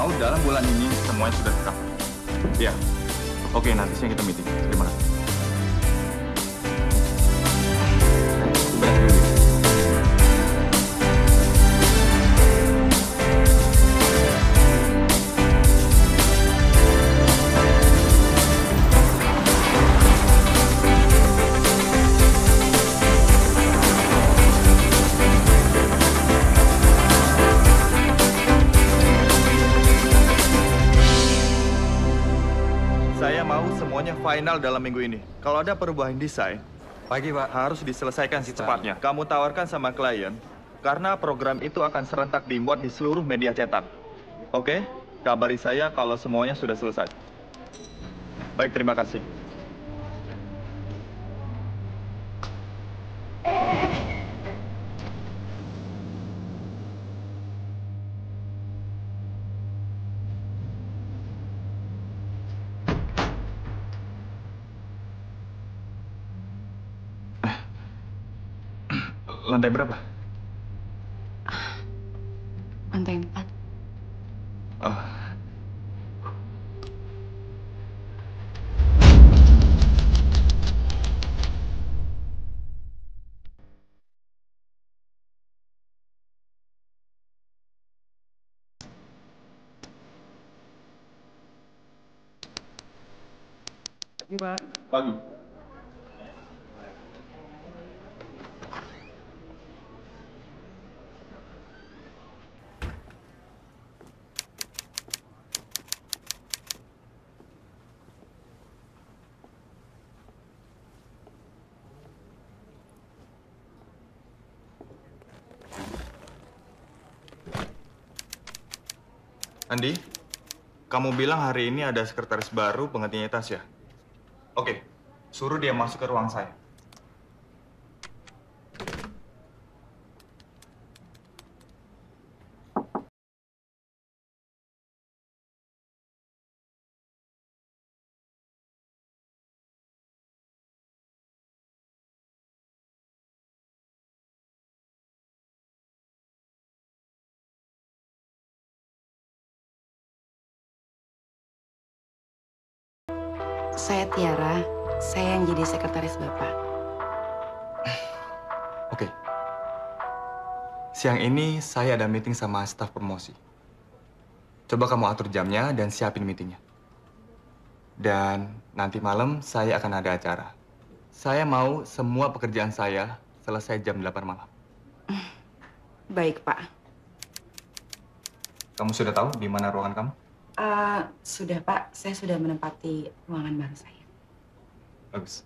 mau dalam bulan ini semuanya sudah tercover. Iya. Oke, nanti siang kita meeting. Terima kasih. Beres dulu. Saya mau semuanya final dalam minggu ini. Kalau ada perubahan desain, Pagi, Pak. harus diselesaikan secepatnya. Kamu tawarkan sama klien, karena program itu akan serentak dimuat di seluruh media cetak. Oke? Kabari saya kalau semuanya sudah selesai. Baik, terima kasih. Lantai berapa? Lantai 4. Oh. Pagi, Pak. Pagi. Andi, kamu bilang hari ini ada sekretaris baru penggantinya Tasya. Oke, suruh dia masuk ke ruang saya. Saya Tiara, saya yang jadi sekretaris Bapak. Oke. Siang ini saya ada meeting sama staf promosi. Coba kamu atur jamnya dan siapin meetingnya. Dan nanti malam saya akan ada acara. Saya mau semua pekerjaan saya selesai jam 8 malam. Baik, Pak. Kamu sudah tahu di mana ruangan kamu? Sudah, Pak. Saya sudah menempati ruangan baru saya. Bagus.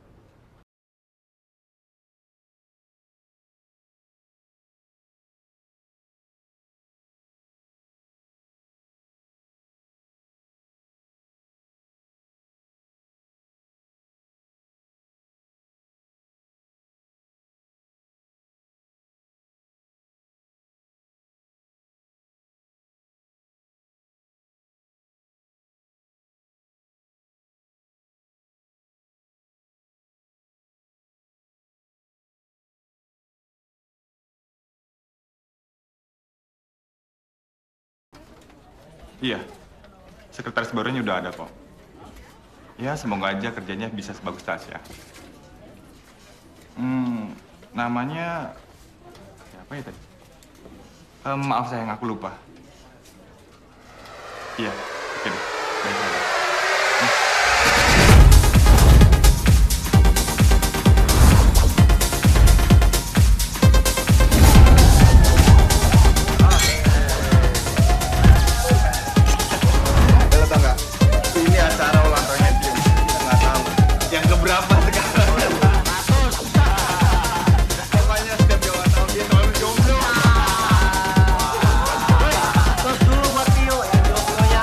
Iya, sekretaris barunya udah ada kok. Ya, semoga aja kerjanya bisa sebagus Tasya. Namanya siapa ya tadi? Maaf sayang, aku lupa. Iya, oke deh. Baik. Terus dulu buat Tio, yang jomblonya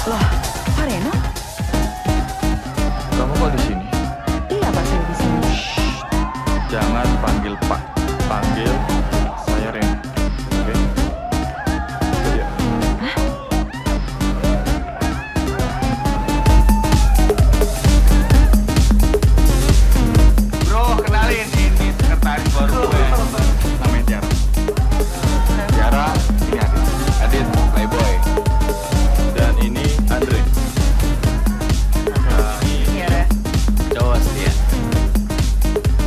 Loh, Pak Reno? Kamu kok di sini? Iya, Pak, saya di sini. Jangan panggil Pak, panggil saya Reno. Oke? Iya. Bro, kenalin ini sekretaris baru gue. Namanya Tiara. Tiara, ini Adit. Adit, playboy. Dan ini Andre. Nah, ini Tiara. cowok setia.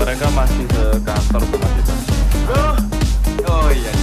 Mereka masih ke kantor sama kita. Bro. Oh iya.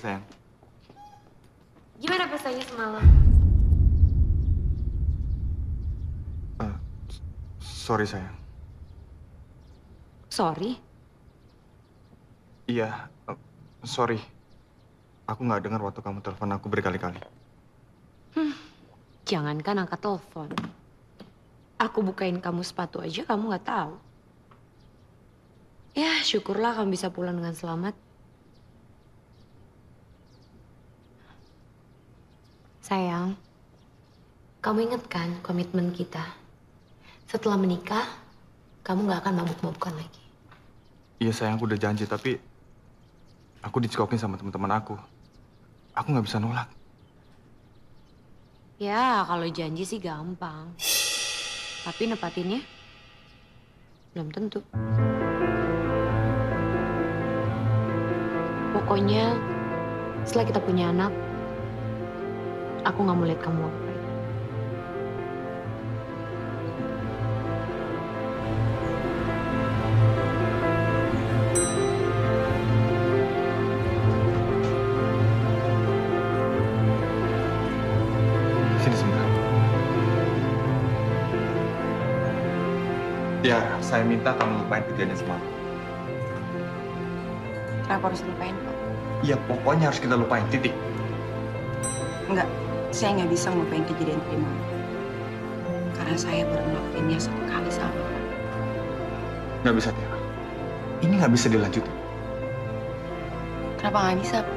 Sayang. Gimana pestanya semalam? Sorry sayang. Sorry? Iya, sorry. Aku nggak dengar waktu kamu telepon aku berkali-kali. Jangankan angkat telepon. Aku bukain kamu sepatu aja kamu nggak tahu. Ya, syukurlah kamu bisa pulang dengan selamat. Sayang, kamu ingat kan komitmen kita? Setelah menikah, kamu nggak akan mabuk-mabukan lagi. Iya sayang, aku udah janji, tapi aku dicekokin sama teman-teman aku. Aku nggak bisa nolak. Ya, kalau janji sih gampang. Tapi nepatinnya belum tentu. Pokoknya setelah kita punya anak, aku nggak mau lihat kamu apa. Sini sebentar. Ya, saya minta kamu lupain kejadian semalam. Kenapa harus lupain, Pak? Iya, pokoknya harus kita lupain, titik. Enggak, saya nggak bisa ngelupain kejadian tadi malam. Karena saya baru ngelakuinnya satu kali sama Bapak. Nggak bisa, Tiara. Ini nggak bisa dilanjutin. Kenapa nggak bisa, Pak?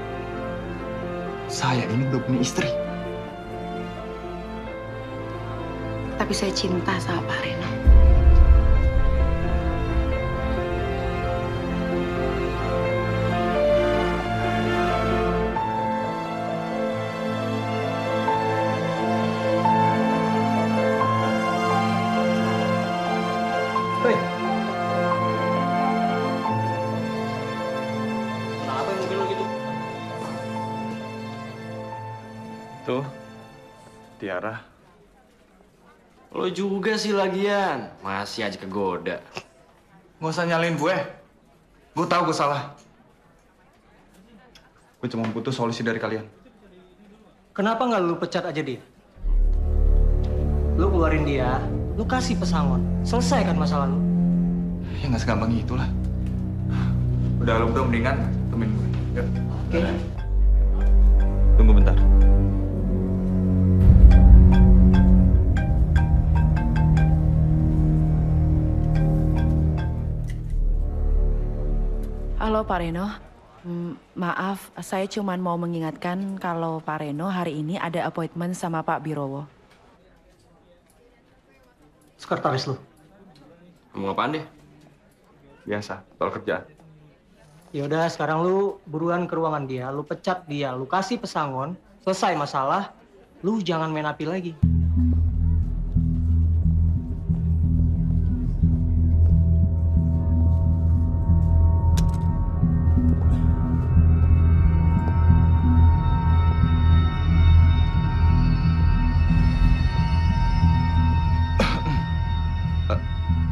Saya ini belum punya istri. Tapi saya cinta sama Pak Reno. Hei. Kenapa mobil lo gitu? Tuh, Tiara. Lo juga sih lagian, masih aja kegoda. Nggak usah nyalain gue. Gue tahu gue salah. Gue cuma butuh solusi dari kalian. Kenapa nggak lu pecat aja dia? Lu keluarin dia, lu kasih pesangon. Selesaikan masalah lu. Ya nggak segampang itulah. Udah lo berdua mendingan temenin gue. Yuk. Oke. Tunggu bentar. Halo Pak Reno, maaf saya cuma mau mengingatkan kalau Pak Reno hari ini ada appointment sama Pak Birowo. Sekretaris lu. Ngomong apaan deh? Biasa, soal kerjaan. Yaudah, sekarang lu buruan ke ruangan dia, lu pecat dia, lu kasih pesangon, selesai masalah, lu jangan main api lagi.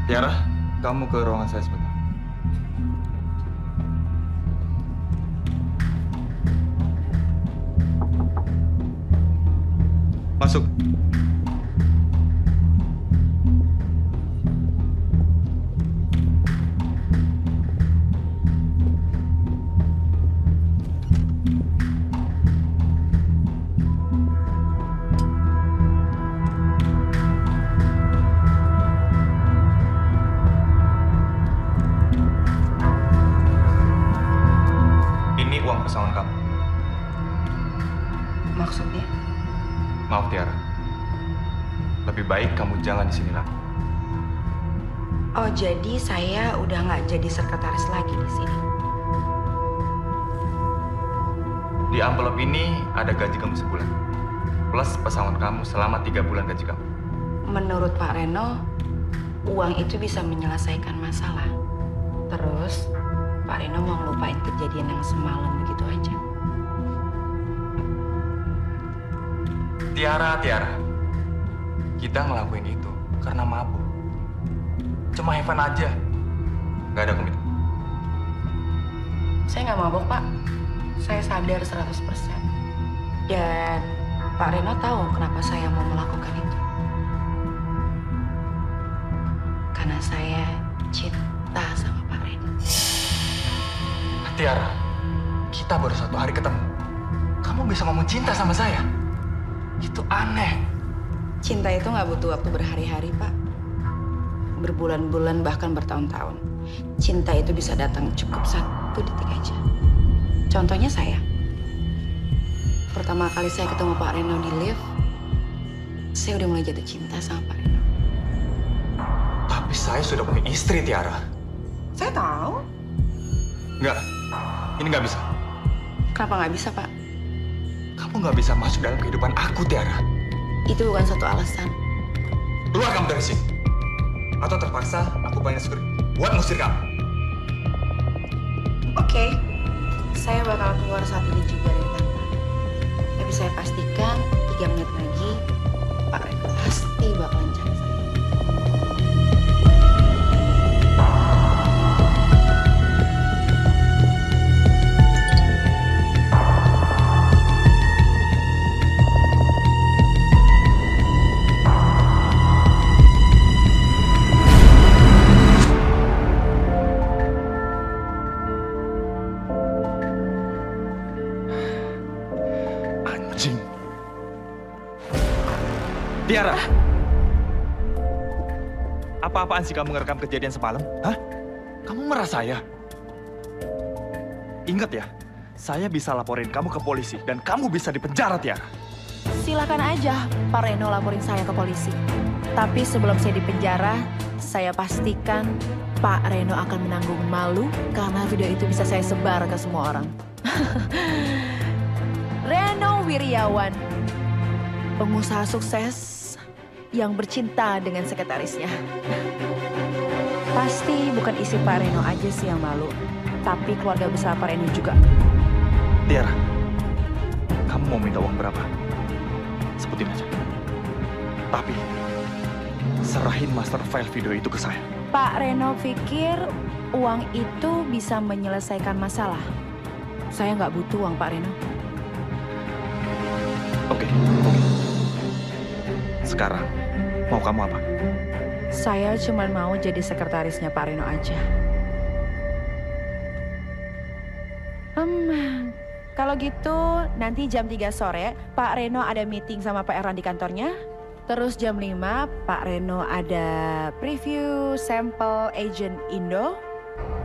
Tiara, kamu ke ruangan saya sebentar. Masuk. Ini uang pesangon kamu. Maksudnya? Maaf Tiara. Lebih baik kamu jangan di sini lagi. Oh, jadi saya udah nggak jadi sekretaris lagi di sini. Di amplop ini ada gaji kamu sebulan. Plus pesangon kamu selama 3 bulan gaji kamu. Menurut Pak Reno, uang itu bisa menyelesaikan masalah. Terus, Pak Reno mau ngelupain kejadian yang semalam begitu aja. Tiara. Kita ngelakuin itu karena mabuk. Cuma have fun aja. Gak ada komitmen. Saya nggak mabok, Pak. Saya sadar 100%. Dan Pak Reno tahu kenapa saya mau melakukan itu. Karena saya cinta sama Pak Reno. Tiara, kita baru 1 hari ketemu. Kamu bisa ngomong cinta sama saya? Itu aneh. Cinta itu nggak butuh waktu berhari-hari, Pak. Berbulan-bulan, bahkan bertahun-tahun. Cinta itu bisa datang cukup 1 detik aja. Contohnya saya. Pertama kali saya ketemu Pak Reno di lift, saya udah mulai jatuh cinta sama Pak Reno. Tapi saya sudah punya istri, Tiara. Saya tahu. Enggak, ini nggak bisa. Kenapa nggak bisa, Pak? Kamu nggak bisa masuk dalam kehidupan aku, Tiara. Itu bukan satu alasan. Keluar kamu dari sini. Atau terpaksa aku bayar security buat ngusir kamu. Oke, saya bakal keluar saat ini juga dari kantor. Tapi saya pastikan 3 menit lagi Pak Reno pasti bakalan cari saya. Anjing. Tiara. Apa-apaan sih kamu ngerekam kejadian semalam? Hah? Kamu merah saya? Ingat ya, saya bisa laporin kamu ke polisi dan kamu bisa dipenjara, Tiara. Silakan aja Pak Reno laporin saya ke polisi. Tapi sebelum saya dipenjara, saya pastikan Pak Reno akan menanggung malu karena video itu bisa saya sebar ke semua orang. Reno Wiryawan, pengusaha sukses yang bercinta dengan sekretarisnya. Pasti bukan isi Pak Reno aja sih yang malu, tapi keluarga besar Pak Reno juga. Tiara, kamu mau minta uang berapa? Sebutin aja. Tapi, serahin master file video itu ke saya. Pak Reno pikir uang itu bisa menyelesaikan masalah. Saya nggak butuh uang Pak Reno. Oke. Sekarang, mau kamu apa? Saya cuma mau jadi sekretarisnya Pak Reno aja. Kalau gitu nanti jam 3 sore Pak Reno ada meeting sama Pak Erlan di kantornya. Terus jam 5 Pak Reno ada preview sampel agent Indo.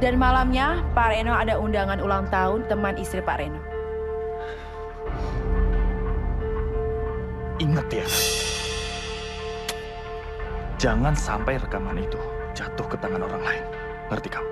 Dan malamnya Pak Reno ada undangan ulang tahun teman istri Pak Reno. Ingat ya, jangan sampai rekaman itu jatuh ke tangan orang lain. Ngerti kamu?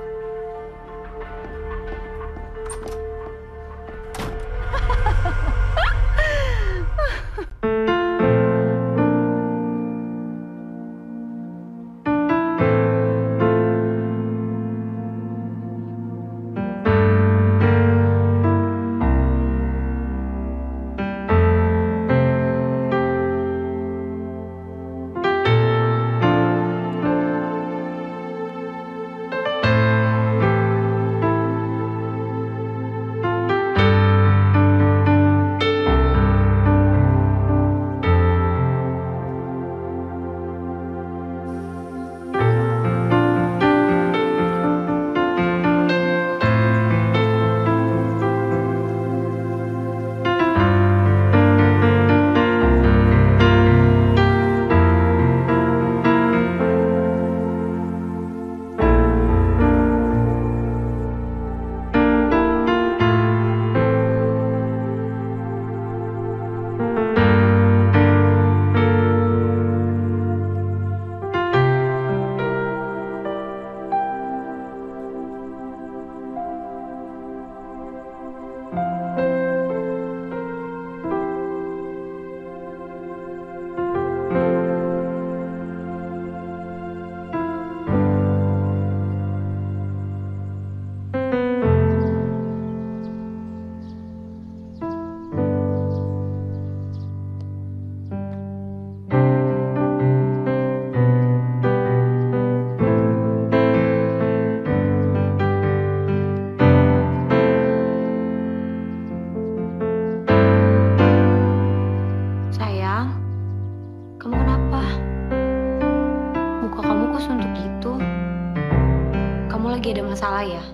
lagi ada masalah ya?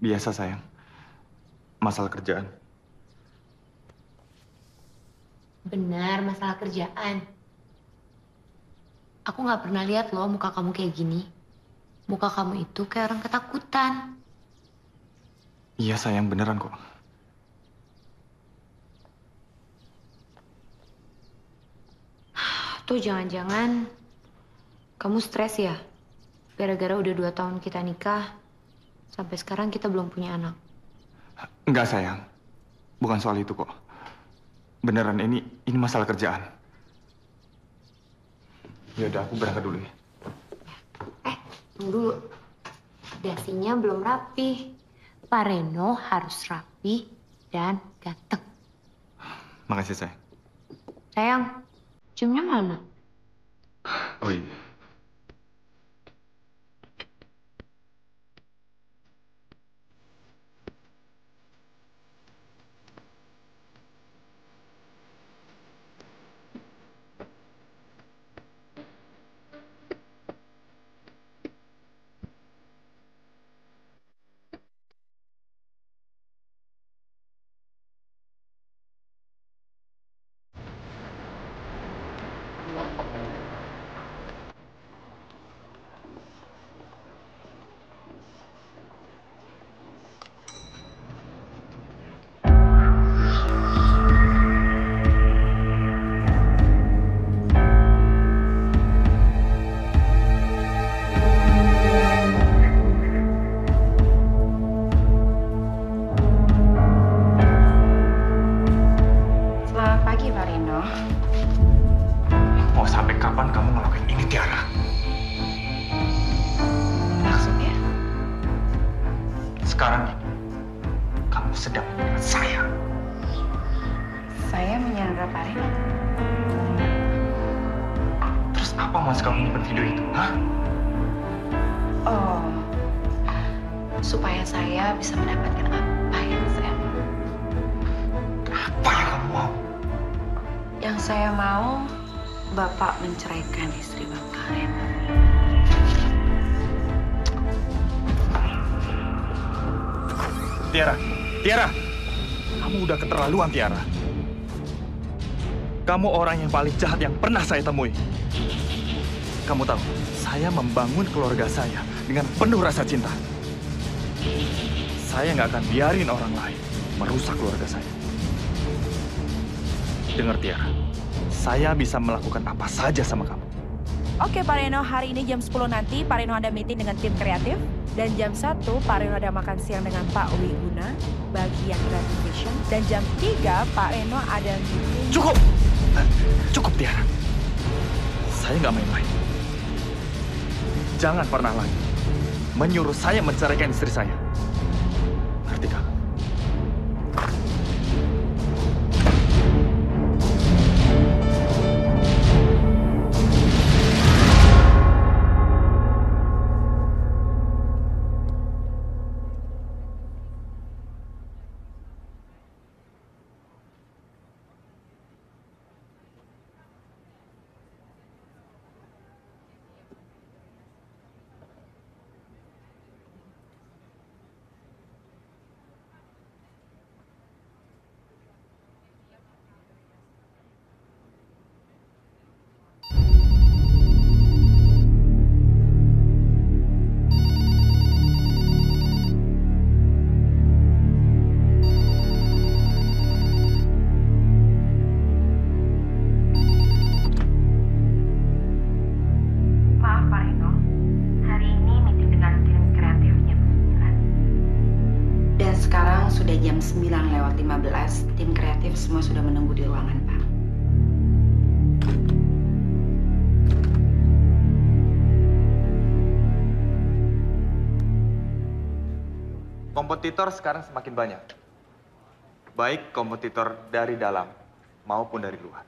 Biasa sayang. Masalah kerjaan. Benar, masalah kerjaan. Aku nggak pernah lihat loh muka kamu kayak gini. Muka kamu itu kayak orang ketakutan. Iya sayang, beneran kok. Tuh jangan-jangan Kamu stres ya? Gara-gara udah 2 tahun kita nikah, sampai sekarang kita belum punya anak. Enggak sayang, bukan soal itu kok. Beneran ini masalah kerjaan. Ya udah, aku berangkat dulu ya. Tunggu dulu. Dasinya belum rapi. Pak Reno harus rapi dan ganteng. Makasih sayang. Sayang, ciumnya mana? Oh iya. Selamat pagi, Pak Reno. Mau sampai kapan kamu ngelakuin ini, Tiara? Maksudnya? Sekarang ini, kamu sedang menyerang saya. Saya menyandra Pak Reno. Terus apa mas kamu nyimpen video itu, hah? Oh, supaya saya bisa mendapatkan apa yang saya mau. Apa yang kamu mau? Yang saya mau, Bapak menceraikan istri Bapak, Reno. Tiara, kamu udah keterlaluan, Tiara. Kamu orang yang paling jahat yang pernah saya temui. Kamu tahu, saya membangun keluarga saya dengan penuh rasa cinta. Saya nggak akan biarin orang lain merusak keluarga saya. Dengar, Tiara, saya bisa melakukan apa saja sama kamu. Oke Pak Reno, hari ini jam 10 nanti Pak Reno ada meeting dengan tim kreatif. Dan jam 1 Pak Reno ada makan siang dengan Pak Wiguna, bagian Creative Vision. Dan jam 3 Pak Reno ada meeting... Cukup! Cukup, Tiara. Saya nggak main-main. Jangan pernah lagi menyuruh saya menceraikan istri saya. Ngerti kamu? Maaf Pak Reno, hari ini meeting dengan tim kreatif jam 9. Dan sekarang sudah jam 9:15, tim kreatif semua sudah menunggu di ruangan, Pak. Kompetitor sekarang semakin banyak. Baik kompetitor dari dalam maupun dari luar.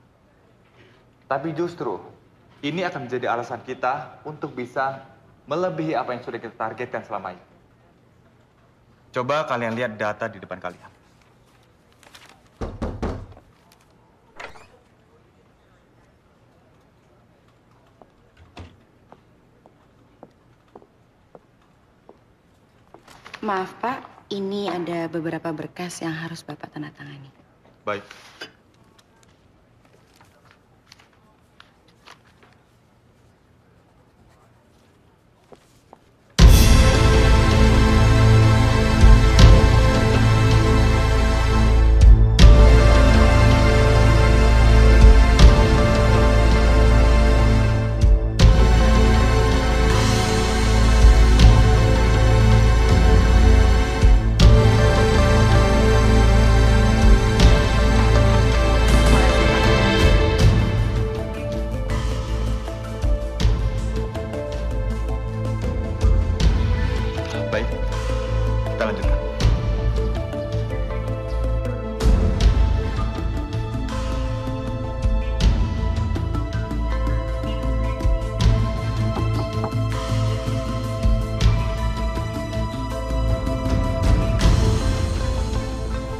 Tapi justru ini akan menjadi alasan kita untuk bisa melebihi apa yang sudah kita targetkan selama ini. Coba kalian lihat data di depan kalian. Maaf Pak, ini ada beberapa berkas yang harus Bapak tanda tangani. Baik. Baik, kita lanjutkan.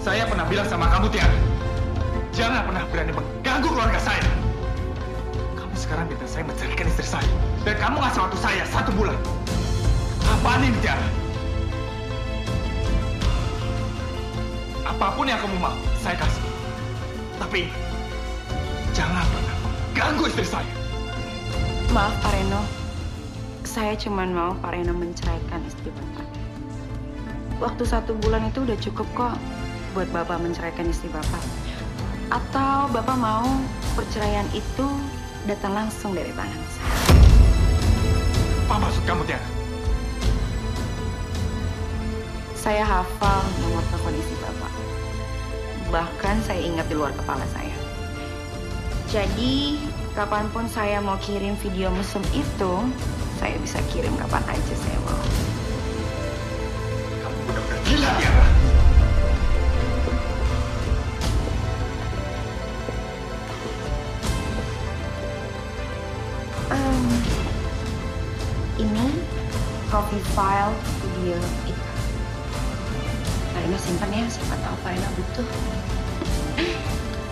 Saya pernah bilang sama kamu, Tiara, jangan pernah berani mengganggu keluarga saya. Kamu sekarang minta saya menceraikan istri saya, dan kamu ngasih waktu saya 1 bulan. Apaan ini, Tiara? Apapun yang kamu mau, saya kasih. Tapi jangan pernah mengganggu istri saya. Maaf Pak Reno, saya cuma mau Pak Reno menceraikan istri Bapak. Waktu 1 bulan itu udah cukup kok buat Bapak menceraikan istri Bapak. Atau Bapak mau perceraian itu datang langsung dari tangan saya. Apa maksud kamu, Tiara? Saya hafal nomor telepon istri Bapak. Bahkan saya ingat di luar kepala saya. Jadi, kapanpun saya mau kirim video mesum itu, saya bisa kirim kapan aja saya mau. Kamu benar-benar gila, Tiara. Ini copy file video itu. Pak Reno simpan ya, siapa tahu Pak Reno butuh.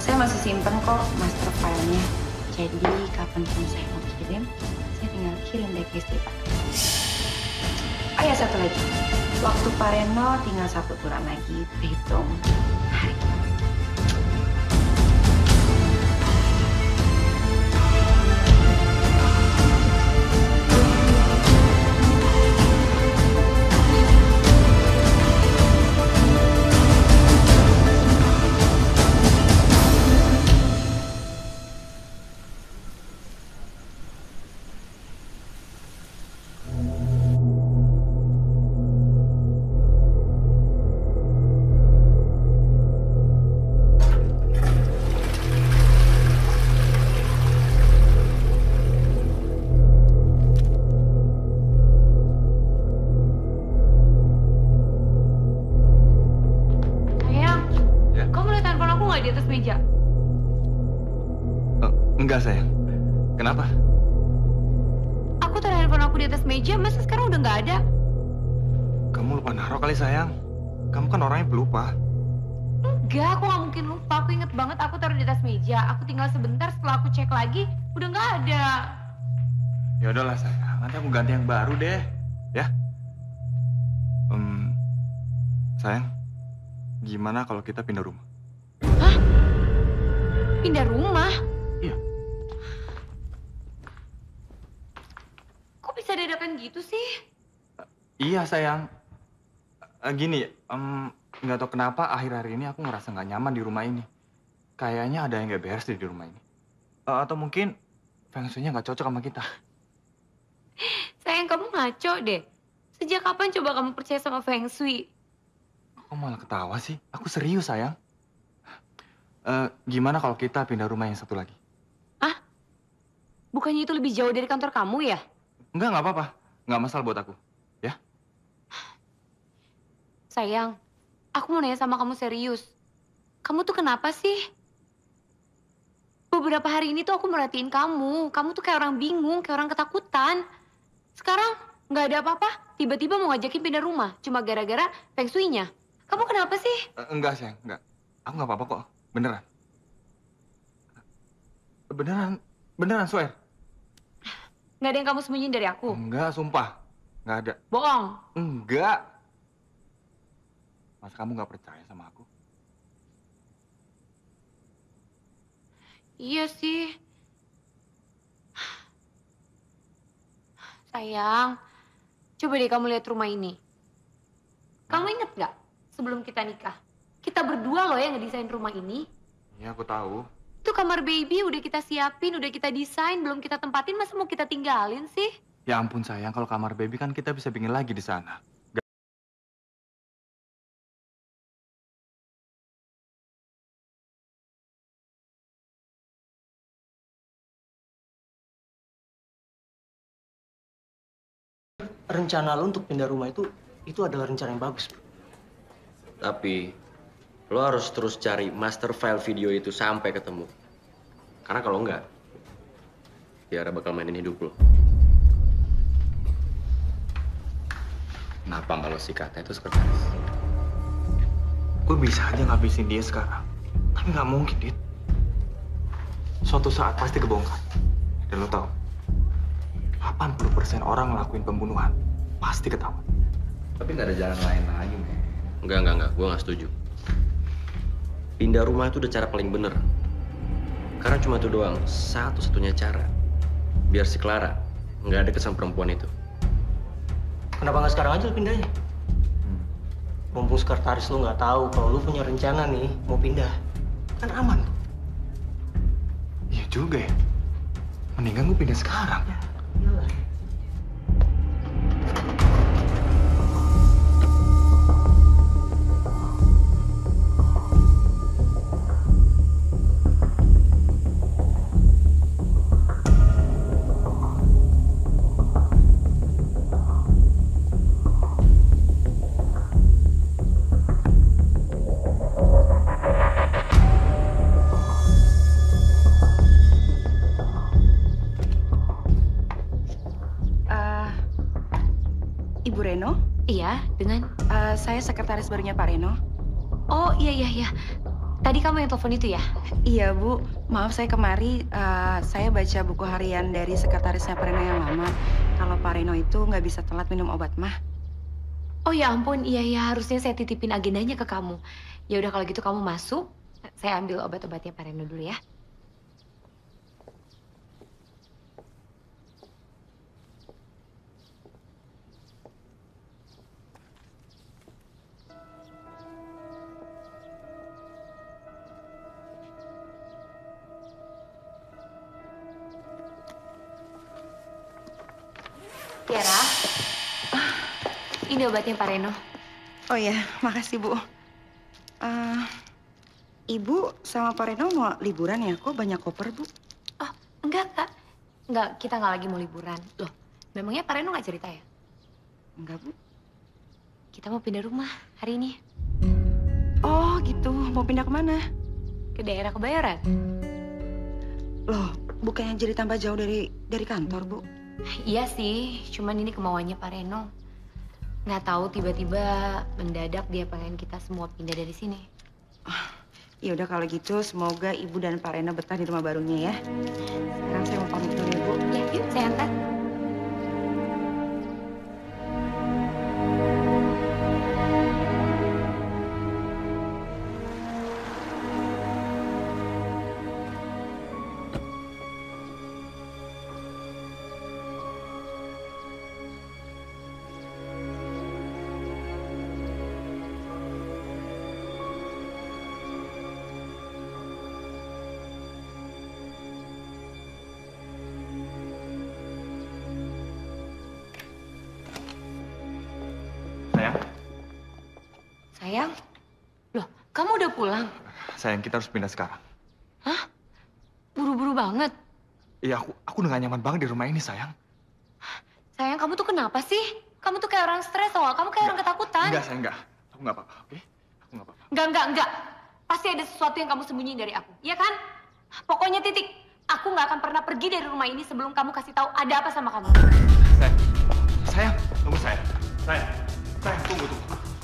Saya masih simpen kok master filenya. Jadi kapanpun saya mau kirim, saya tinggal kirim deh ke istri Pak. Oh ya, satu lagi. Waktu Pak Reno tinggal 1 bulan lagi, terhitung hari. Di atas meja. Enggak, sayang. Kenapa? Aku taruh handphone aku di atas meja, masa sekarang udah nggak ada? Kamu lupa naruh kali, sayang. Kamu kan orangnya pelupa. Enggak, aku nggak mungkin lupa. Aku inget banget aku taruh di atas meja. Aku tinggal sebentar, setelah aku cek lagi, udah nggak ada. Ya udahlah, sayang. Nanti aku ganti yang baru deh. Ya? Sayang, gimana kalau kita pindah rumah? Hah? Pindah rumah? Iya. Kok bisa dadakan gitu sih? Iya, sayang. Gini, nggak tahu kenapa akhir-akhir ini aku ngerasa nggak nyaman di rumah ini. Kayaknya ada yang nggak beres di rumah ini. Atau mungkin feng shui-nya nggak cocok sama kita. Sayang, kamu ngaco deh. Sejak kapan coba kamu percaya sama feng shui? Kok malah ketawa sih? Aku serius, sayang. Gimana kalau kita pindah rumah yang satu lagi? Ah? Bukannya itu lebih jauh dari kantor kamu ya? Nggak apa-apa. Nggak masalah buat aku. Ya? Sayang, aku mau nanya sama kamu serius. Kamu tuh kenapa sih? Beberapa hari ini tuh aku merhatiin kamu. Kamu tuh kayak orang bingung, kayak orang ketakutan. Sekarang nggak ada apa-apa. Tiba-tiba mau ngajakin pindah rumah. Cuma gara-gara feng shui-nya. Kamu kenapa sih? Enggak, sayang. Enggak. Aku nggak apa-apa kok. Beneran. Beneran, swear. Nggak ada yang kamu sembunyiin dari aku? Enggak, sumpah. Nggak ada. Bohong. Enggak. Masa kamu nggak percaya sama aku? Iya sih. Sayang, coba deh kamu lihat rumah ini. Kamu inget nggak sebelum kita nikah? Kita berdua loh yang ngedesain rumah ini. Iya, aku tahu. Itu kamar baby udah kita siapin, udah kita desain, belum kita tempatin, masa mau kita tinggalin sih? Ya ampun, sayang. Kalau kamar baby kan kita bisa bikin lagi di sana. Rencana lu untuk pindah rumah itu itu adalah rencana yang bagus. Tapi lo harus terus cari master file video itu sampai ketemu. Karena kalau enggak, Tiara bakal mainin hidup lo. Kenapa kalau si Kata itu sekretaris? Gue bisa aja ngabisin dia sekarang. Tapi nggak mungkin, Dit. Suatu saat pasti kebongkar. Dan lo tau, 80% orang ngelakuin pembunuhan pasti ketahuan. Tapi nggak ada jalan lain lagi, men. Enggak. Gue nggak setuju. Pindah rumah itu udah cara paling bener. Karena cuma itu doang, satu-satunya cara. Biar si Clara nggak ada kesan perempuan itu. Kenapa nggak sekarang aja lu pindahnya? Mumpung sekretaris lu nggak tahu kalau lu punya rencana nih mau pindah, kan aman tuh. Iya juga ya. Mendingan gue pindah sekarang. Ya, iyalah. Ibu Reno, Iya, dengan... saya sekretaris barunya Pak Reno. Oh, iya. Tadi kamu yang telepon itu ya? Iya Bu, maaf saya kemari, saya baca buku harian dari sekretarisnya Pak Reno yang lama. Kalau Pak Reno itu nggak bisa telat minum obat mah. Oh ya ampun, iya, harusnya saya titipin agendanya ke kamu. Ya udah kalau gitu kamu masuk, saya ambil obat-obatnya Pak Reno dulu ya. Tiara, ini obatnya Pak Reno. Oh ya, makasih Bu. Ibu sama Pak Reno mau liburan ya? Kok banyak koper Bu? Oh, enggak, Kak. Enggak, kita nggak lagi mau liburan. Loh, memangnya Pak Reno nggak cerita ya? Enggak Bu. Kita mau pindah rumah hari ini. Oh gitu, mau pindah kemana? Ke daerah Kebayoran. Loh, bukannya jadi tambah jauh dari kantor Bu? Iya sih, cuman ini kemauannya Pak Reno. Nggak tahu tiba-tiba mendadak dia pengen kita semua pindah dari sini. Ya udah kalau gitu, semoga Ibu dan Pak Reno betah di rumah barunya ya. Sekarang saya mau pamit dulu ya Bu. Ya, yuk saya antar. Sayang, Sayang, loh kamu udah pulang? sayang kita harus pindah sekarang. Hah? Buru-buru banget. Iya, aku udah gak nyaman banget di rumah ini, sayang. Sayang, kamu tuh kenapa sih? Kamu tuh kayak orang stres, tau gak? Kamu kayak orang ketakutan. Enggak, sayang, enggak. Aku nggak apa-apa, oke? Aku nggak apa-apa. Enggak. Pasti ada sesuatu yang kamu sembunyiin dari aku, iya kan? Pokoknya titik. Aku nggak akan pernah pergi dari rumah ini sebelum kamu kasih tahu ada apa sama kamu. Sayang, tunggu sayang. Sayang, tunggu.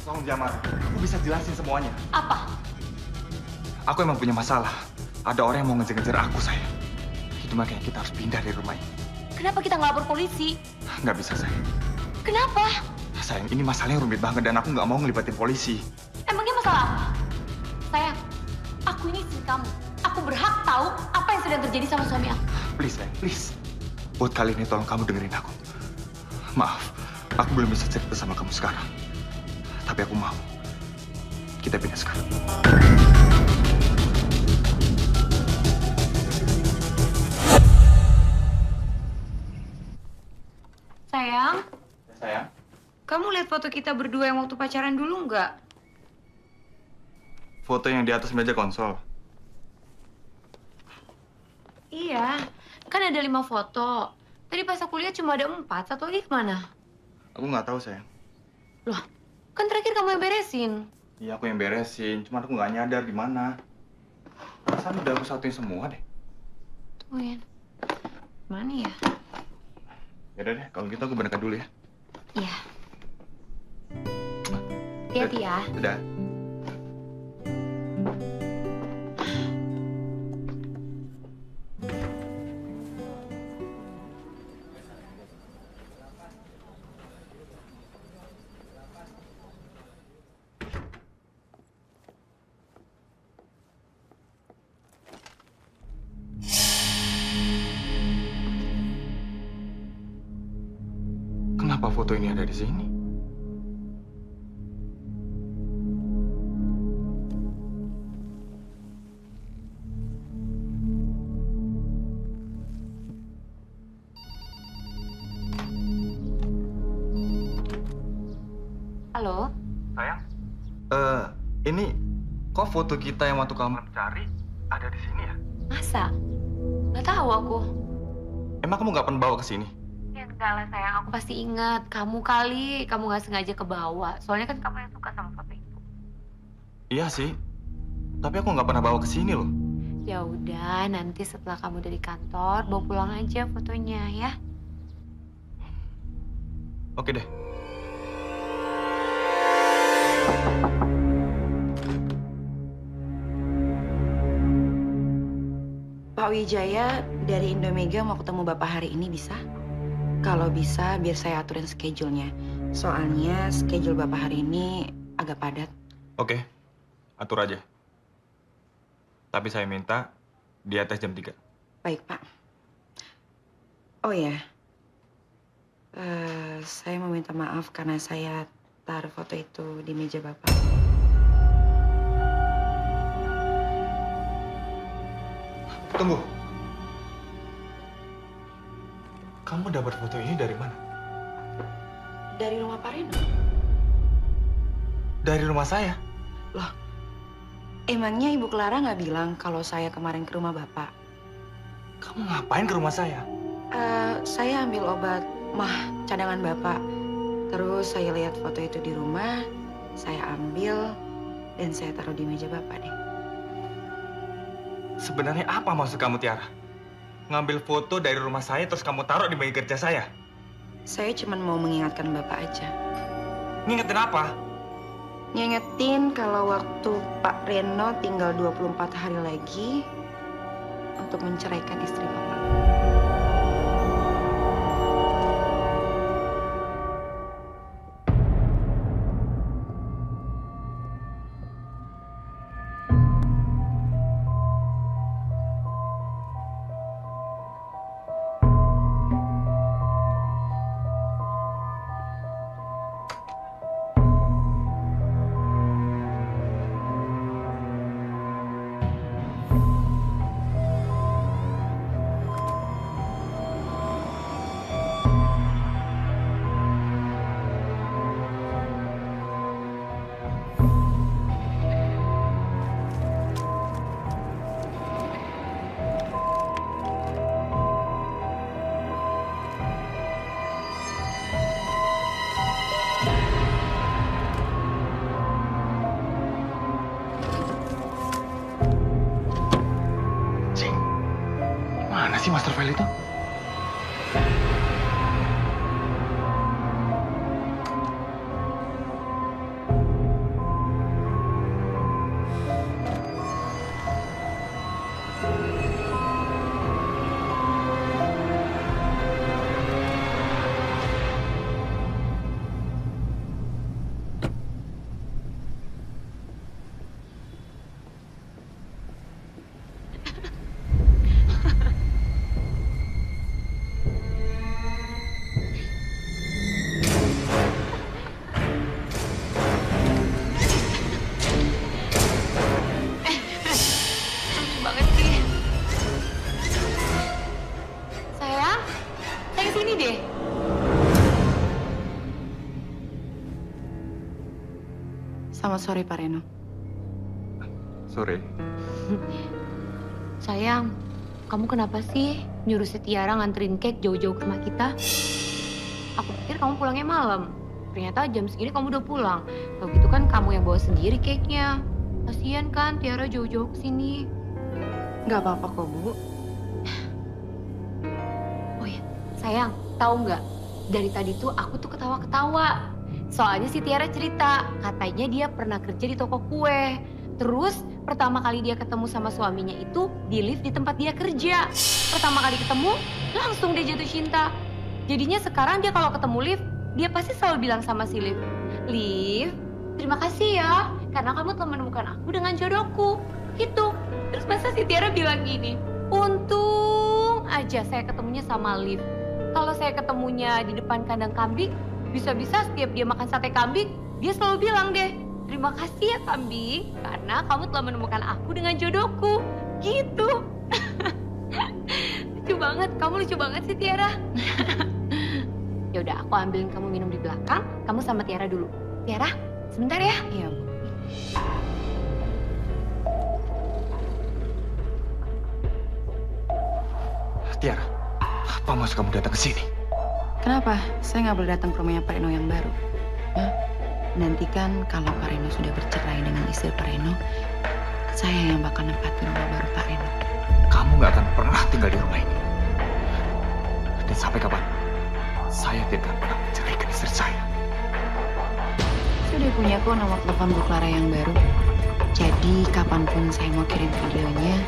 Tolong jangan marah. Aku bisa jelasin semuanya. Apa? Aku emang punya masalah. Ada orang yang mau ngejar-ngejar aku, sayang. Itu makanya kita harus pindah dari rumah ini. Kenapa kita nggak lapor polisi? Nggak bisa, sayang. Kenapa? Sayang, ini masalahnya rumit banget dan aku nggak mau ngelibatin polisi. Emangnya masalah apa? Sayang, aku ini istri kamu. Aku berhak tahu apa yang sedang terjadi sama suami aku. Please, sayang, please. Buat kali ini tolong kamu dengerin aku. Maaf, aku belum bisa cerita sama kamu sekarang. Tapi aku mau. Kita pindah sekarang. Sayang, Sayang? kamu lihat foto kita berdua yang waktu pacaran dulu nggak? Foto yang di atas meja konsol. Iya, kan ada 5 foto. Tadi pas aku lihat cuma ada 4, satu lagi kemana? Aku nggak tahu, sayang. Loh, kan terakhir kamu yang beresin. Iya, aku yang beresin. Cuma aku nggak nyadar di mana. Perasaan udah aku satuin semua deh. Tungguin. Mana ya? Yaudah deh, kalau gitu aku berangkat dulu ya. Iya. Hati-hati ya. Udah. Kenapa foto ini ada di sini? Halo? Sayang? Ini kok foto kita yang waktu kamu cari ada di sini ya? Masa? Nggak tahu aku. Emang kamu nggak pernah bawa ke sini? Ya enggak lah sayang, aku pasti ingat. Kamu kali, kamu nggak sengaja kebawa. Soalnya kan kamu yang suka sama foto itu. Iya sih. Tapi aku nggak pernah bawa ke sini loh. Ya udah, nanti setelah kamu dari kantor, bawa pulang aja fotonya ya. Oke deh. Pak Wijaya dari Indomega mau ketemu Bapak hari ini bisa? Kalau bisa biar saya aturin schedule-nya. Soalnya schedule Bapak hari ini agak padat. Oke. Atur aja. Tapi saya minta di atas jam 3. Baik, Pak. Oh ya, saya mau minta maaf karena saya taruh foto itu di meja Bapak. Tunggu. Kamu dapat foto ini dari mana? Dari rumah Pak Reno. Dari rumah saya. Loh, emangnya Ibu Clara nggak bilang kalau saya kemarin ke rumah Bapak? Kamu ngapain ke rumah saya? Saya ambil obat mah cadangan Bapak. Terus saya lihat foto itu di rumah, saya ambil dan saya taruh di meja Bapak deh. Sebenarnya apa maksud kamu, Tiara? Ngambil foto dari rumah saya terus kamu taruh di meja kerja saya? Saya cuma mau mengingatkan Bapak aja. Ngingetin apa? Ngingetin kalau waktu Pak Reno tinggal 24 hari lagi untuk menceraikan istri Bapak. Mana sih master file itu? Lucu banget sih. Sayang, saya kesini deh. Selamat sore Pak Reno. Sore. Sayang, kamu kenapa sih nyuruh si Tiara nganterin cake jauh-jauh ke rumah kita? Aku pikir kamu pulangnya malam. Ternyata jam segini kamu udah pulang. Kalau gitu kan kamu yang bawa sendiri cake-nya. Kasian kan Tiara jauh-jauh ke sini. Nggak apa-apa kok, Bu. Oh ya, sayang, tahu nggak? Dari tadi tuh aku tuh ketawa-ketawa. Soalnya si Tiara cerita, katanya dia pernah kerja di toko kue. Terus pertama kali dia ketemu sama suaminya itu di lift di tempat dia kerja. Pertama kali ketemu, langsung dia jatuh cinta. Jadinya sekarang dia kalau ketemu lift, dia pasti selalu bilang sama si lift, "Lift, terima kasih ya, karena kamu telah menemukan aku dengan jodohku." Gitu. Terus masa si Tiara bilang gini, "Untung aja saya ketemunya sama lift. Kalau saya ketemunya di depan kandang kambing, bisa-bisa setiap dia makan sate kambing, dia selalu bilang deh, 'Terima kasih ya kambing, karena kamu telah menemukan aku dengan jodohku.'" Gitu. Lucu banget, kamu lucu banget sih Tiara. Ya udah, aku ambilin kamu minum di belakang, kamu sama Tiara dulu. Tiara, sebentar ya. Iya, Bu. Tiara, apa maksud kamu datang ke sini? Kenapa? Saya nggak boleh datang ke rumahnya Pak Reno yang baru. Hah? Nanti kan kalau Pak Reno sudah bercerai dengan istri Pak Reno, saya yang bakal nempatin rumah baru Pak Reno. Kamu nggak akan pernah tinggal di rumah ini. Dan sampai kapan? Saya tidak akan pernah menceraikan istri saya. Sudah punya kok nomor telepon Bu Clara yang baru. Jadi kapanpun saya mau kirim videonya,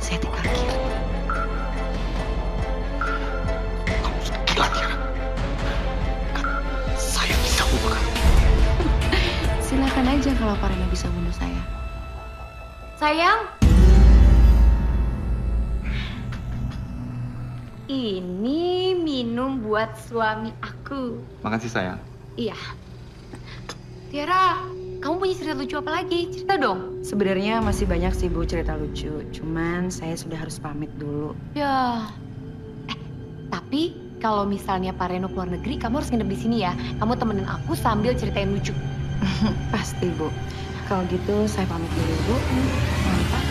saya tinggal kirim. Kamu sudah gila, Tiara. Kan saya bisa bunuh kamu. Silakan aja kalau Pak Reno bisa bunuh saya. Sayang. Ini minum buat suami aku. Makasih, sayang. Iya. Tiara, kamu punya cerita lucu apa lagi? Cerita dong. Sebenarnya masih banyak sih Bu cerita lucu, cuman saya sudah harus pamit dulu. Ya. Tapi kalau misalnya Pak Reno keluar negeri, kamu harus nginep di sini ya. Kamu temenin aku sambil ceritain lucu. Pasti Bu. Kalau gitu saya pamit dulu Bu. Mantap.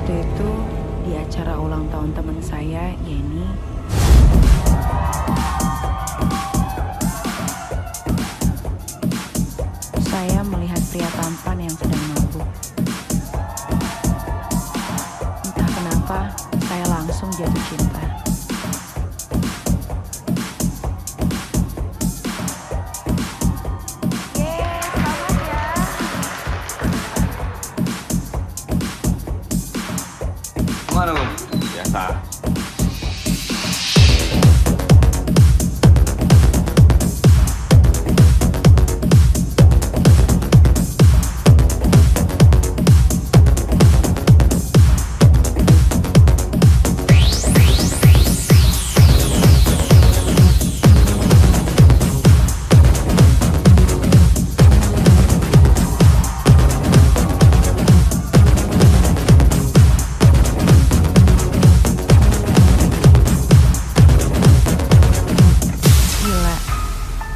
waktu itu di acara ulang tahun teman saya, Yeni, saya melihat pria tampan yang sedang mabuk. Entah kenapa, saya langsung jatuh cinta. Mana lo? Biasa.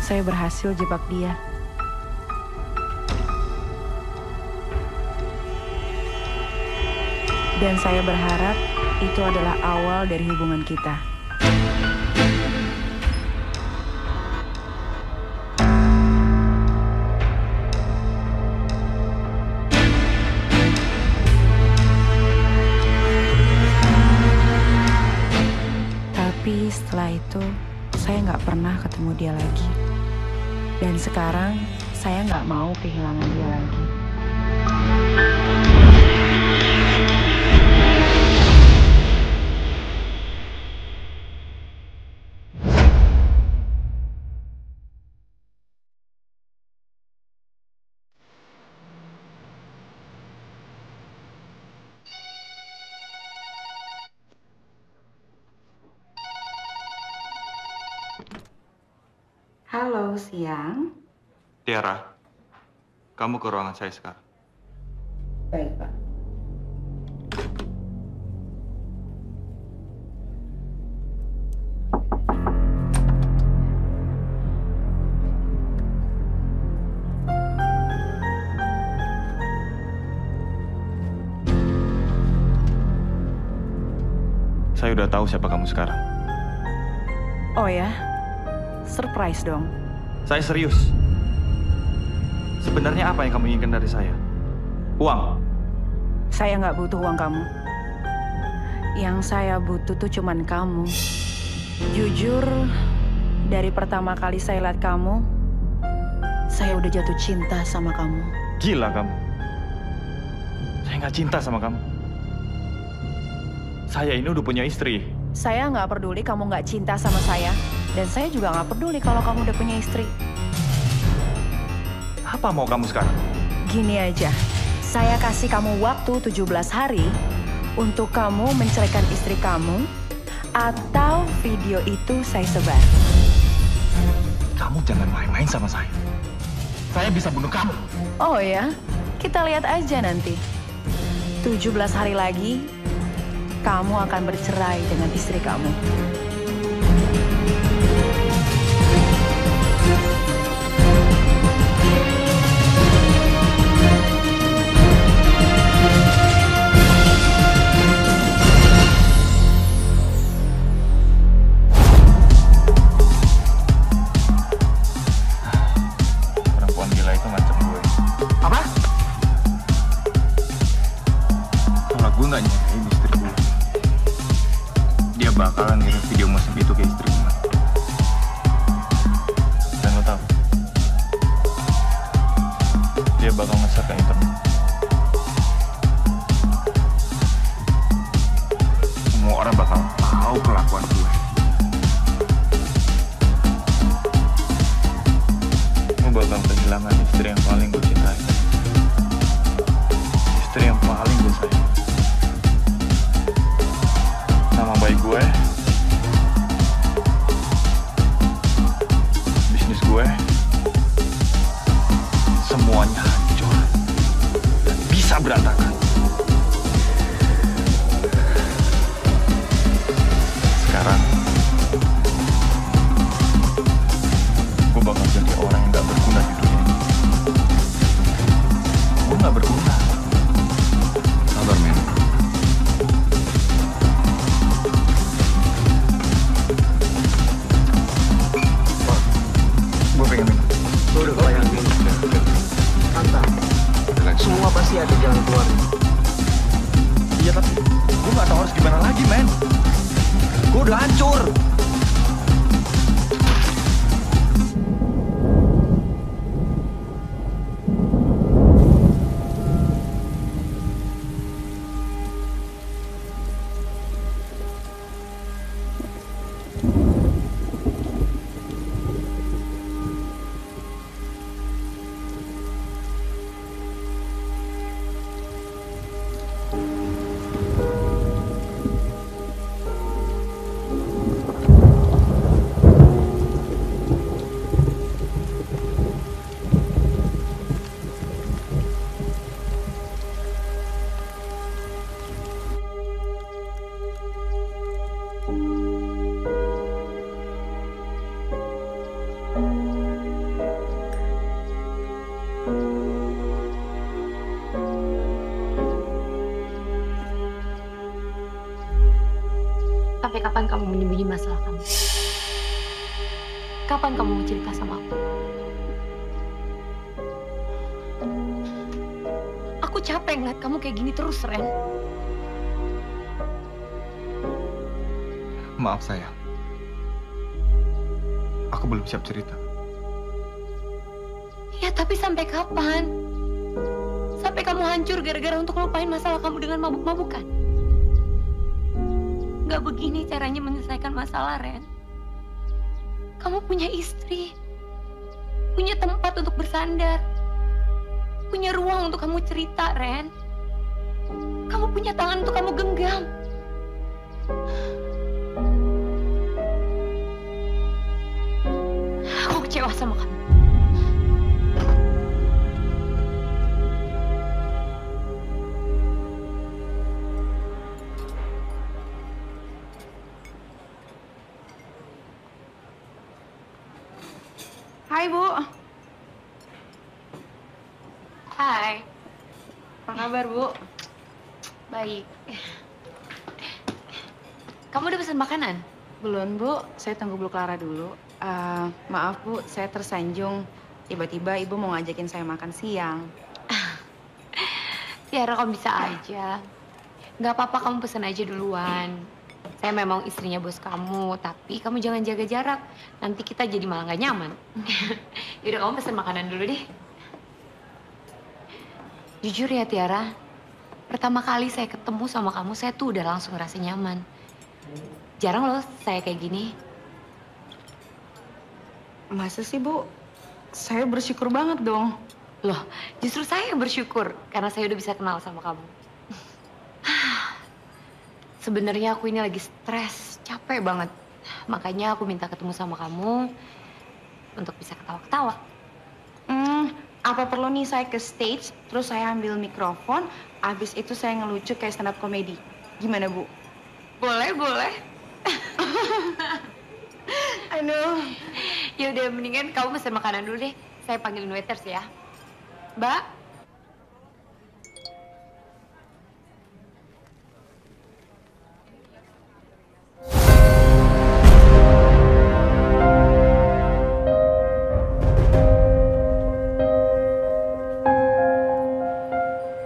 Saya berhasil jebak dia. Dan saya berharap itu adalah awal dari hubungan kita. Tapi setelah itu, saya nggak pernah ketemu dia lagi. Dan sekarang, saya nggak mau kehilangan dia lagi. Halo, siang. Tiara, kamu ke ruangan saya sekarang. Baik, Pak. Saya udah tahu siapa kamu sekarang. Oh ya? Surprise dong. Saya serius. Sebenarnya apa yang kamu inginkan dari saya? Uang? Saya nggak butuh uang kamu. Yang saya butuh tuh cuman kamu. Jujur, dari pertama kali saya lihat kamu, saya udah jatuh cinta sama kamu. Gila kamu. Saya nggak cinta sama kamu. Saya ini udah punya istri. Saya nggak peduli kamu nggak cinta sama saya. Dan saya juga nggak peduli kalau kamu udah punya istri. Apa mau kamu sekarang? Gini aja, saya kasih kamu waktu 17 hari untuk kamu menceraikan istri kamu atau video itu saya sebar. Kamu jangan main-main sama saya. Saya bisa bunuh kamu. Oh ya, kita lihat aja nanti. 17 hari lagi, kamu akan bercerai dengan istri kamu. Perempuan gila itu ngancam gue. Apa? Kalau gue nggak nyariin istri gue, dia bakalan ngirim video mesum itu ke istri gue. Dan lo tau, dia bakal nge-share ke internet. Semua orang bakal tahu kelakuan gue. Gue bakal kehilangan istri yang paling gue cintai. Istri yang paling gue sayang. Nama baik gue, bisnis gue, semuanya hancur dan bisa berantakan. Sekarang udah hancur. Sampai kapan kamu menyembunyi masalah kamu? Kapan kamu mau cerita sama aku? Aku capek ngeliat kamu kayak gini terus, Ren. Maaf sayang. Aku belum siap cerita. Ya, tapi sampai kapan? Sampai kamu hancur gara-gara untuk lupain masalah kamu dengan mabuk-mabukan? Gak begini caranya menyelesaikan masalah, Ren. Kamu punya istri, punya tempat untuk bersandar, punya ruang untuk kamu cerita, Ren. Kamu punya tangan untuk kamu genggam. Aku kecewa sama kamu. Hai, Bu. Hai, Apa kabar, Bu? baik. Kamu udah pesan makanan? Belum, Bu. Saya tunggu Bu Clara dulu. Maaf, Bu. Saya tersanjung. Tiba-tiba Ibu mau ngajakin saya makan siang. Tiara, kamu bisa aja. Gak apa-apa, kamu pesen aja duluan. Saya memang istrinya bos kamu, tapi kamu jangan jaga jarak. Nanti kita jadi malah gak nyaman. Yaudah, kamu pesen makanan dulu deh. Jujur ya, Tiara. Pertama kali saya ketemu sama kamu, saya tuh udah langsung ngerasa nyaman. Jarang loh saya kayak gini. Masa sih, Bu? Saya bersyukur banget dong. Loh, justru saya yang bersyukur karena saya udah bisa kenal sama kamu. Sebenarnya aku ini lagi stres, capek banget. Makanya aku minta ketemu sama kamu untuk bisa ketawa-ketawa. Apa perlu nih saya ke stage, terus saya ambil mikrofon, abis itu saya ngelucu kayak stand up comedy. Gimana, Bu? Boleh, boleh. Aduh. Ya udah, mendingan kamu pesen makanan dulu deh. Saya panggilin waiters ya. Mbak.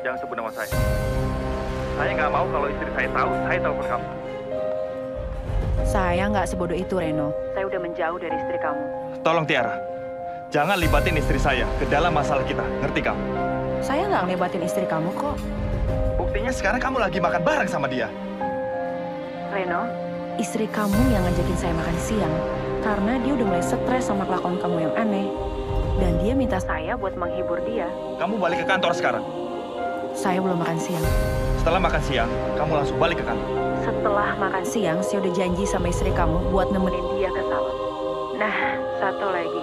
Jangan sebut nama saya. Saya nggak mau kalau istri saya tahu telepon kamu. Saya nggak sebodoh itu, Reno. Saya udah menjauh dari istri kamu. Tolong Tiara, jangan libatin istri saya ke dalam masalah kita. Ngerti kamu? Saya nggak ngelibatin istri kamu kok. Buktinya sekarang kamu lagi makan bareng sama dia. Reno, istri kamu yang ngajakin saya makan siang karena dia udah mulai stres sama kelakuan kamu yang aneh. Dan dia minta saya buat menghibur dia. Kamu balik ke kantor sekarang. Saya belum makan siang. Setelah makan siang, kamu langsung balik ke kantor. Setelah makan siang, saya udah janji sama istri kamu buat nemenin dia ke salon. Nah, satu lagi.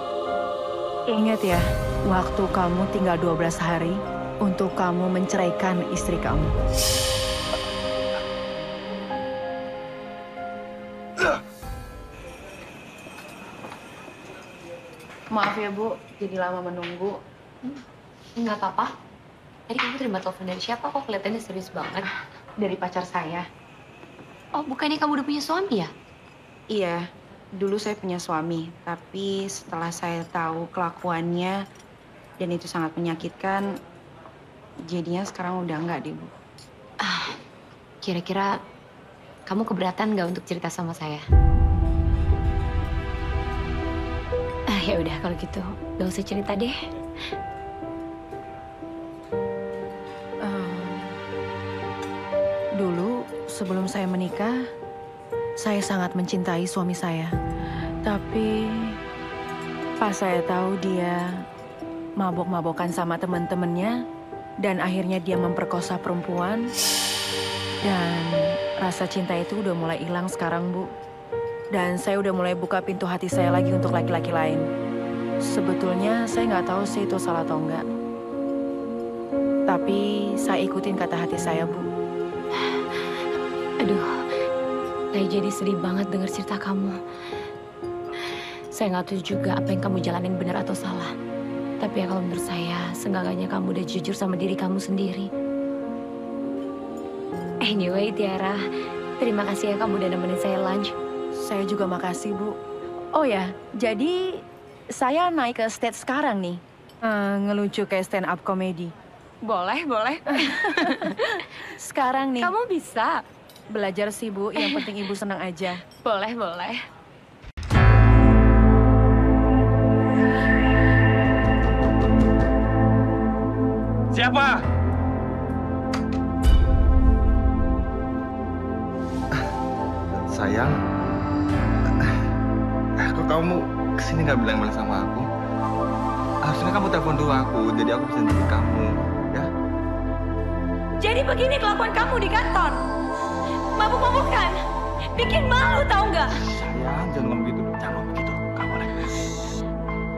Ingat ya, waktu kamu tinggal 12 hari untuk kamu menceraikan istri kamu. Maaf ya, Bu. Jadi lama menunggu. Nggak apa-apa. Tadi kamu terima telepon dari siapa? Kok kelihatannya serius banget? Dari pacar saya. Oh, bukannya kamu udah punya suami ya? Iya, dulu saya punya suami. Tapi setelah saya tahu kelakuannya dan itu sangat menyakitkan, jadinya sekarang udah enggak deh, Bu. Kira-kira kamu keberatan nggak untuk cerita sama saya? Ya udah kalau gitu, gak usah cerita deh. Dulu sebelum saya menikah, saya sangat mencintai suami saya. Tapi pas saya tahu dia mabok-mabokan sama teman-temannya dan akhirnya dia memperkosa perempuan, dan rasa cinta itu udah mulai hilang sekarang, Bu. Dan saya udah mulai buka pintu hati saya lagi untuk laki-laki lain. Sebetulnya saya nggak tahu sih itu salah atau enggak. Tapi saya ikutin kata hati saya, Bu. Aduh, saya jadi sedih banget dengar cerita kamu. Saya nggak tahu juga apa yang kamu jalanin benar atau salah. Tapi ya kalau menurut saya, seenggaknya kamu udah jujur sama diri kamu sendiri. Anyway, Tiara, terima kasih ya kamu udah nemenin saya lunch. Saya juga makasih, Bu. Oh ya, jadi saya naik ke stage sekarang nih. Ngelucu kayak stand up comedy. Boleh, boleh. Sekarang nih. Kamu bisa. Belajar sih, Bu. Yang penting Ibu senang aja. Boleh, boleh. Siapa? Sayang, kok kamu kesini nggak bilang-bilang sama aku? Harusnya kamu telepon dulu aku, jadi aku bisa jemput kamu, ya? Jadi begini kelakuan kamu di kantor. Mabuk-mabukan. Bikin malu tahu nggak? Sayang, jangan ngomong gitu, jangan ngomong gitu. Kamu boleh.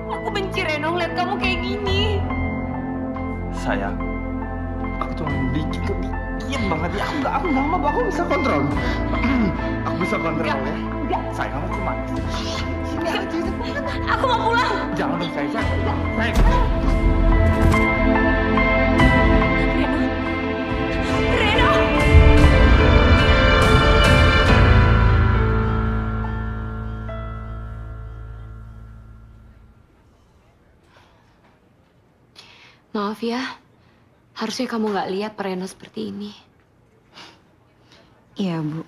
Aku benci Reno ngeliat kamu kayak gini. Sayang, aku cuma dikit banget ya. Aku nggak mau, aku bisa kontrol. Aku bisa kontrol ya. Sayang, kamu cuma. Aku mau pulang. Jangan dong, sayang. Reno. Maaf ya, harusnya kamu nggak lihat Pak Reno seperti ini. Iya, Bu.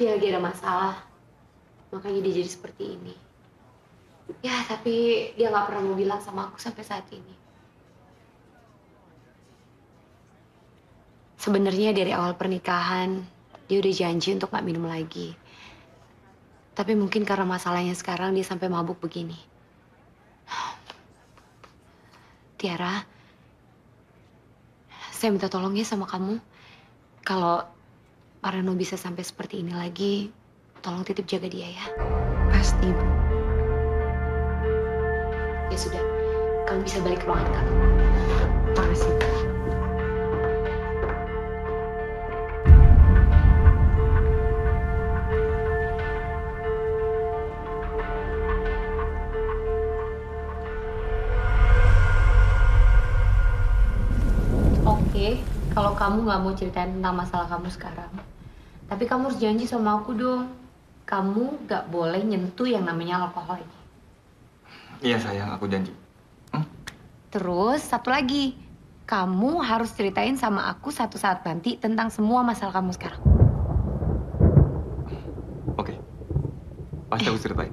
Dia lagi ada masalah, makanya dia jadi seperti ini. Ya, tapi dia nggak pernah mau bilang sama aku sampai saat ini. Sebenarnya dari awal pernikahan, dia udah janji untuk nggak minum lagi. Tapi mungkin karena masalahnya sekarang dia sampai mabuk begini. Tiara, saya minta tolong ya sama kamu. Kalau Pak Reno bisa sampai seperti ini lagi, tolong titip jaga dia ya. Pasti, Bu. Ya sudah, kamu bisa balik ke ruangan kamu. Makasih. Oke, kalau kamu nggak mau ceritain tentang masalah kamu sekarang, tapi kamu harus janji sama aku dong. Kamu nggak boleh nyentuh yang namanya alkohol ini. Iya sayang, aku janji. Terus satu lagi, kamu harus ceritain sama aku satu saat nanti tentang semua masalah kamu sekarang. Oke, pasti aku ceritain.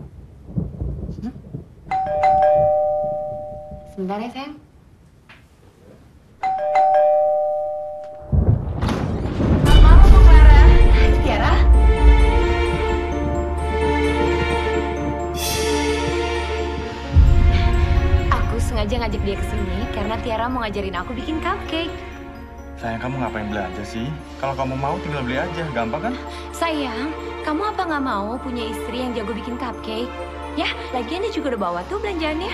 Sebentar ya sayang. Malam, Bu Clara. Tiara. Aku sengaja ngajak dia ke sini karena Tiara mau ngajarin aku bikin cupcake. Sayang, kamu ngapain belanja sih? Kalau kamu mau tinggal beli aja, gampang kan? Sayang, kamu apa nggak mau punya istri yang jago bikin cupcake? Ya, lagian dia juga udah bawa tuh belanjaannya.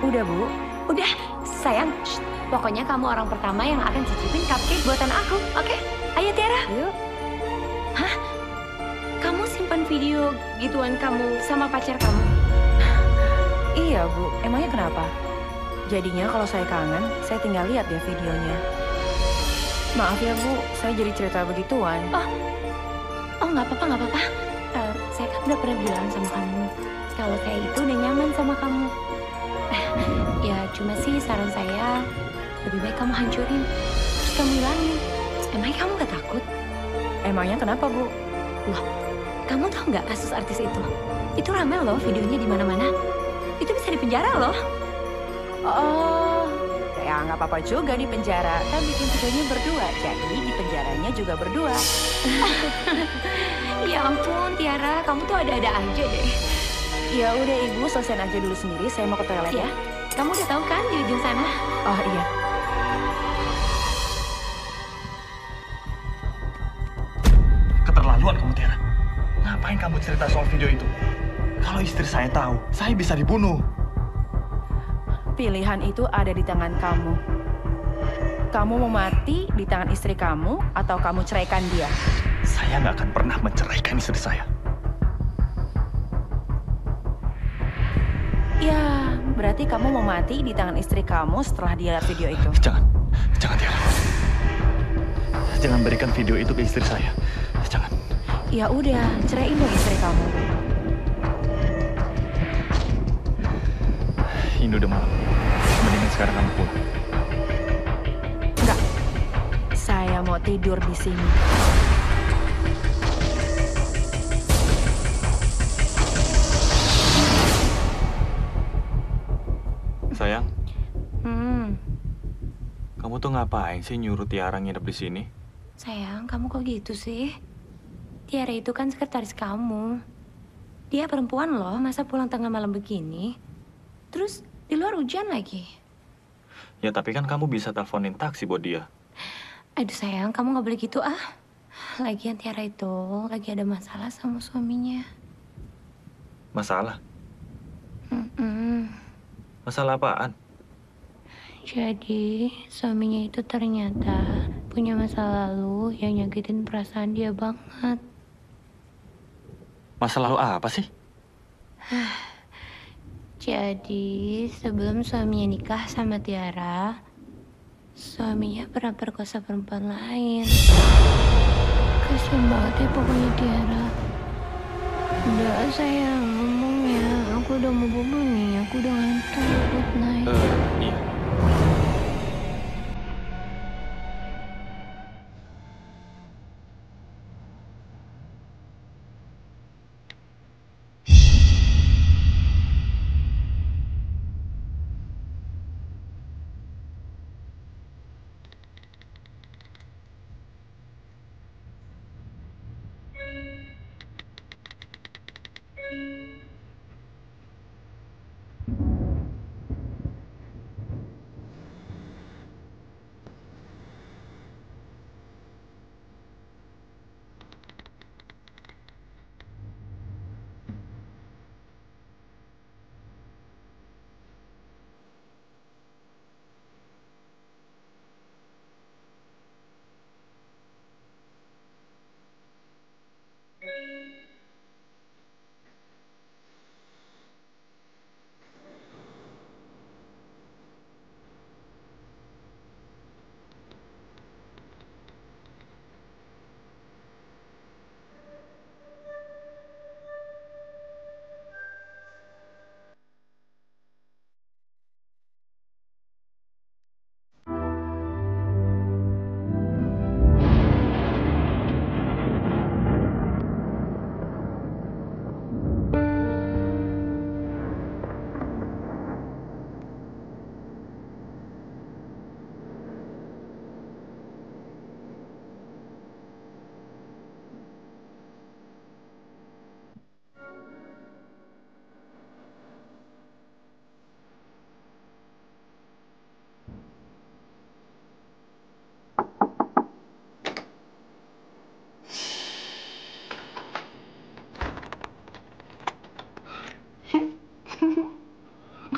Udah, Bu. Udah, sayang. Shh. Pokoknya kamu orang pertama yang akan cicipin cupcake buatan aku, oke? Ayo Tiara. Yuk. Hah? Kamu simpan video gituan kamu sama pacar kamu? Iya, Bu. Emangnya kenapa? Jadinya kalau saya kangen, saya tinggal lihat ya videonya. Maaf ya, Bu. Saya jadi cerita begituan. Oh, nggak apa-apa, nggak apa-apa. Saya kan udah pernah bilang sama kamu kalau saya itu udah nyaman sama kamu. Ya, cuma sih saran saya lebih baik kamu hancurin, terus kamu hilangin. Emangnya kamu gak takut? Emangnya kenapa, Bu? Loh, kamu tahu nggak kasus artis itu? Itu rame loh videonya di mana-mana. Itu bisa dipenjara loh. Oh, ya nggak apa-apa juga di penjara. Kan bikin videonya berdua, jadi di penjaranya juga berdua. Ya ampun, Tiara, kamu tuh ada-ada aja deh. Ya udah Ibu, selesaiin aja dulu sendiri. Saya mau ke toilet Ya, ya. kamu udah tahu kan di ujung sana? Oh iya. Keterlaluan kamu, Tiara. Ngapain kamu cerita soal video itu? Kalau istri saya tahu, saya bisa dibunuh. Pilihan itu ada di tangan kamu. Kamu mau mati di tangan istri kamu atau kamu ceraikan dia? Saya nggak akan pernah menceraikan istri saya. Ya, berarti kamu mau mati di tangan istri kamu setelah dia lihat video itu. Jangan Tiara. Jangan berikan video itu ke istri saya. Jangan. Ya udah, ceraiin dong istri kamu. Ini udah malam. Mendingan sekarang kamu pulang. Enggak, saya mau tidur di sini. Sayang, Hmm, kamu tuh ngapain sih nyuruh Tiara nginep di sini? Sayang, kamu kok gitu sih? Tiara itu kan sekretaris kamu. Dia perempuan loh, masa pulang tengah malam begini? Terus di luar hujan lagi. Ya tapi kan kamu bisa teleponin taksi buat dia. Aduh sayang, kamu nggak boleh gitu ah. Lagian Tiara itu lagi ada masalah sama suaminya. Masalah? Mm-mm. Masalah apaan? Jadi, suaminya itu ternyata punya masa lalu yang nyakitin perasaan dia banget. Masa lalu apa sih? Jadi, sebelum suaminya nikah sama Tiara, suaminya pernah perkosa perempuan lain. Kasian banget ya pokoknya Tiara. Udah sayang, ngomongnya. Aku udah mau bobo nih, aku udah ngantuk. Good night. Iya.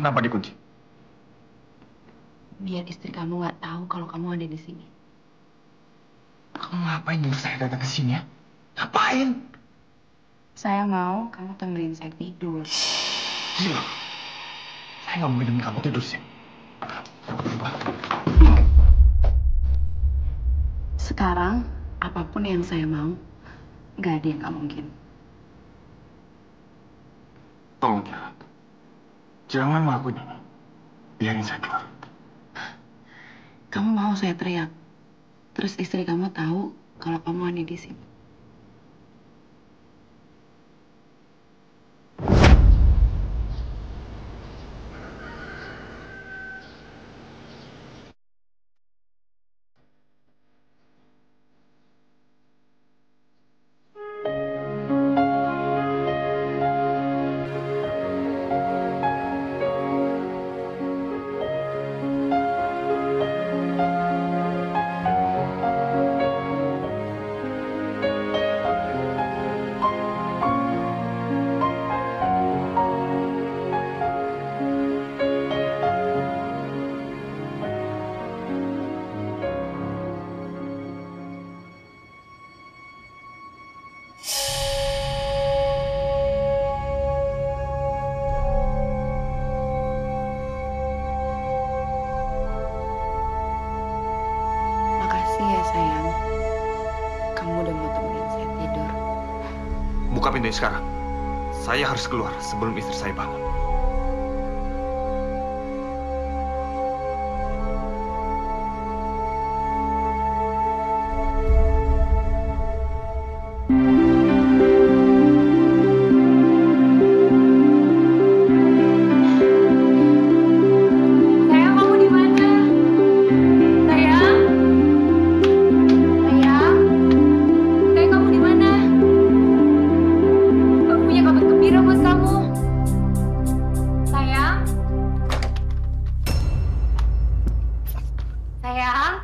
Kenapa dikunci? Biar istri kamu nggak tahu kalau kamu ada di sini. Kamu ngapain nyuruh saya datang ke sini ya? Ngapain? Saya mau kamu temenin saya tidur. Gila. Saya nggak mungkin kamu tidur sih. Sekarang, apapun yang saya mau, nggak ada yang nggak mungkin. Tolong Tiara. Jangan ngelakuin ini. Biarin saya keluar. Kamu mau saya teriak? Terus istri kamu tahu kalau kamu ada di sini. Makasih ya sayang. Kamu udah mau temenin saya tidur. Buka pintunya sekarang. Saya harus keluar sebelum istri saya bangun. Sayang, kamu di mana? Sayang? Sayang? Sayang, kamu di mana? Aku punya kabar gembira buat kamu. Sayang? Sayang?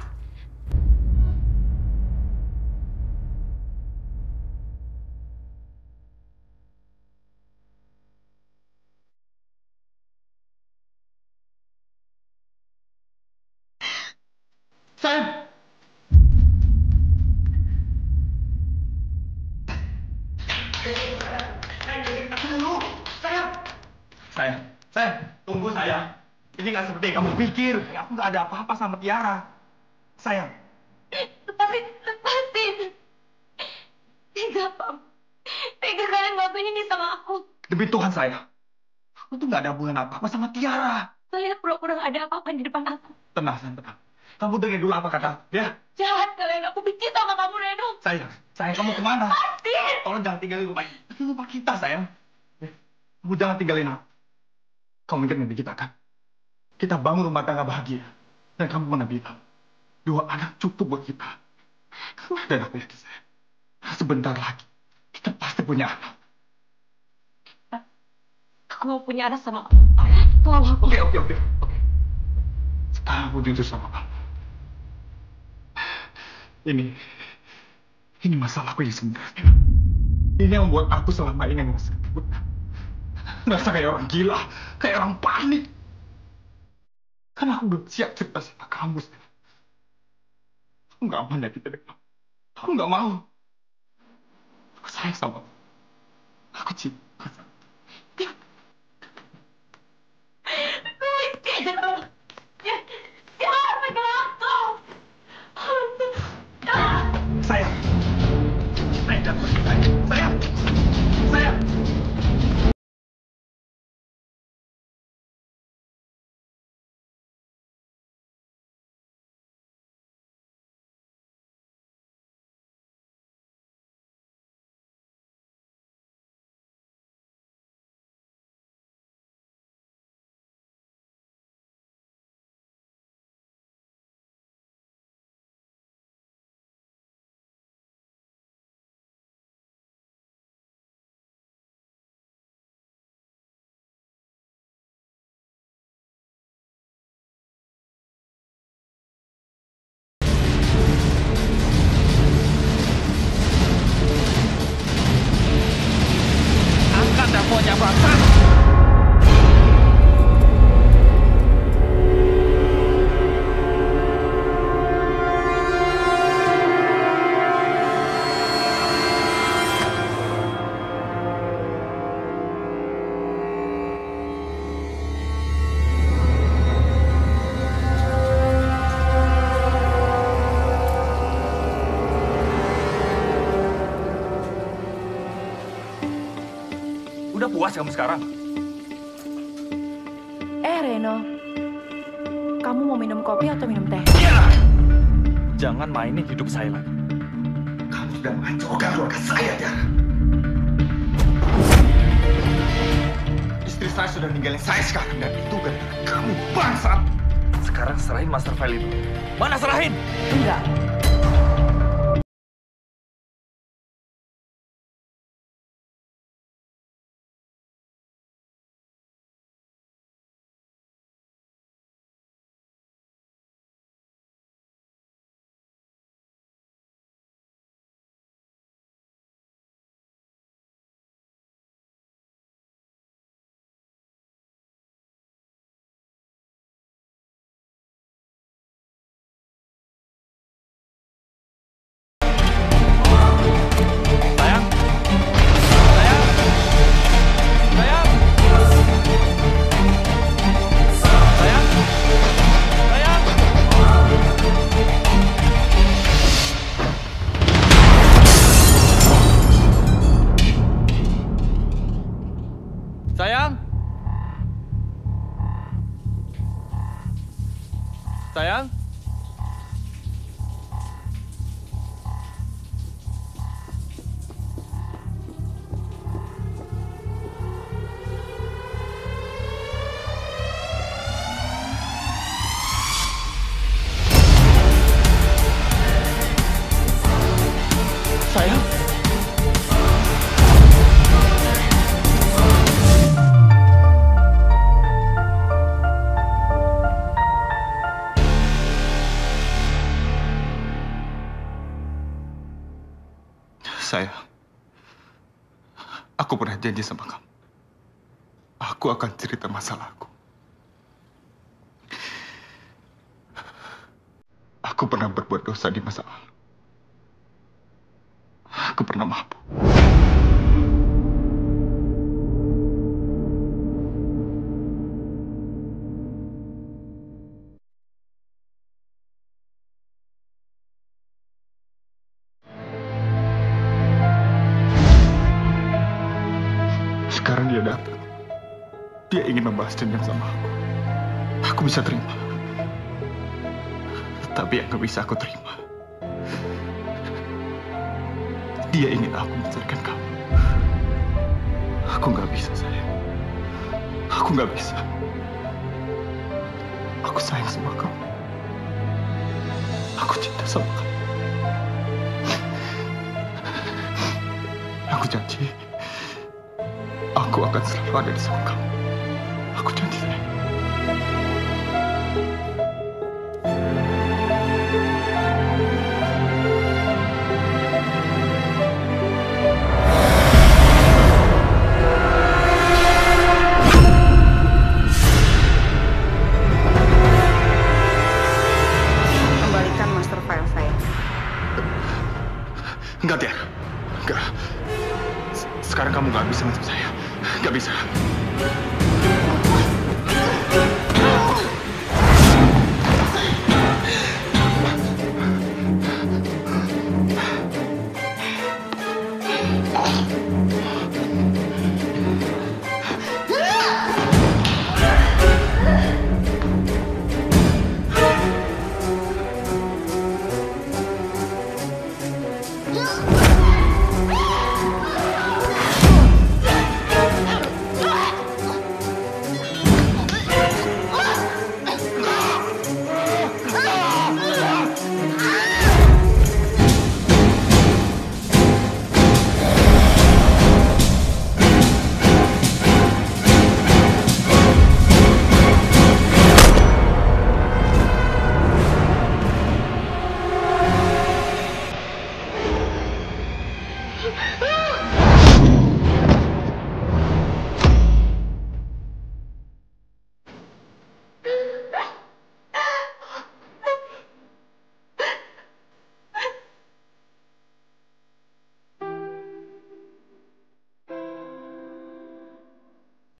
Sayang! Sayang, tunggu sayang. Ini nggak seperti yang kamu pikir. Aku nggak ada apa-apa sama Tiara. Sayang, Lepasin. Tega, Pam. Tega kalian ngelakuin ini sama aku. demi Tuhan sayang. Aku tuh nggak ada hubungan apa-apa sama Tiara. Saya pura-pura nggak ada apa-apa di depan aku. Tenang, sayang, tenang. Kamu dengar dulu apa kata, ya? Jahat kalian, aku benci sama kamu, Reno. Sayang, kamu kemana? Pasti. Tolong jangan tinggalin rumah ini. Ini rumah kita, sayang. Ya, kamu jangan tinggalin aku. Kamu ingat nanti kita kan? Kita bangun rumah tangga bahagia. Dan kamu pernah bilang, 2 anak cukup buat kita. Dan aku yakin, sayang. Sebentar lagi, kita pasti punya anak. Aku mau punya anak sama kamu. Tolong. Oke. Sekarang aku jujur sama kamu. Ini masalahku yang sebenarnya. Ini yang membuat aku selama ini merasa kayak orang gila, kayak orang panik. Karena aku belum siap cerita sama kamu. Aku nggak mau nyakitin kamu. Aku nggak mau. Aku sayang sama kamu. Aku cinta. Jangan pegang aku. Sayang. Sayang. Sayang. Angkat teleponnya, bangsa. Udah puas kamu sekarang? Reno, kamu mau minum kopi atau minum teh? Iya. Jangan mainin hidup saya lagi. Kamu sudah menghancurkan keluarga saya, Tiara. Istri saya sudah ninggalin saya sekarang, dan itu gara-gara kamu bangsat. Sekarang serahin master file itu. Mana serahin? Enggak. Sayang. Sayang. Sayang. Sayang. Sayang. Sayang. Sayang. Sayang. Sayang, aku pernah janji sama kamu. Aku akan cerita masalahku. Aku pernah berbuat dosa di masa lalu. Aku pernah mabuk. Sekarang dia datang. Dia ingin membalas dendam sama aku. Aku bisa terima. Tapi yang gak bisa aku terima, dia ingin aku menceraikan kamu. Aku gak bisa, sayang. Aku gak bisa. Aku sayang sama kamu. Aku cinta sama kamu. Aku janji, aku akan selalu ada di samping kamu. Aku janji, sayang. Kembalikan master file saya. Enggak, Tiara. Enggak. Sekarang kamu gak bisa macam saya. Gak bisa.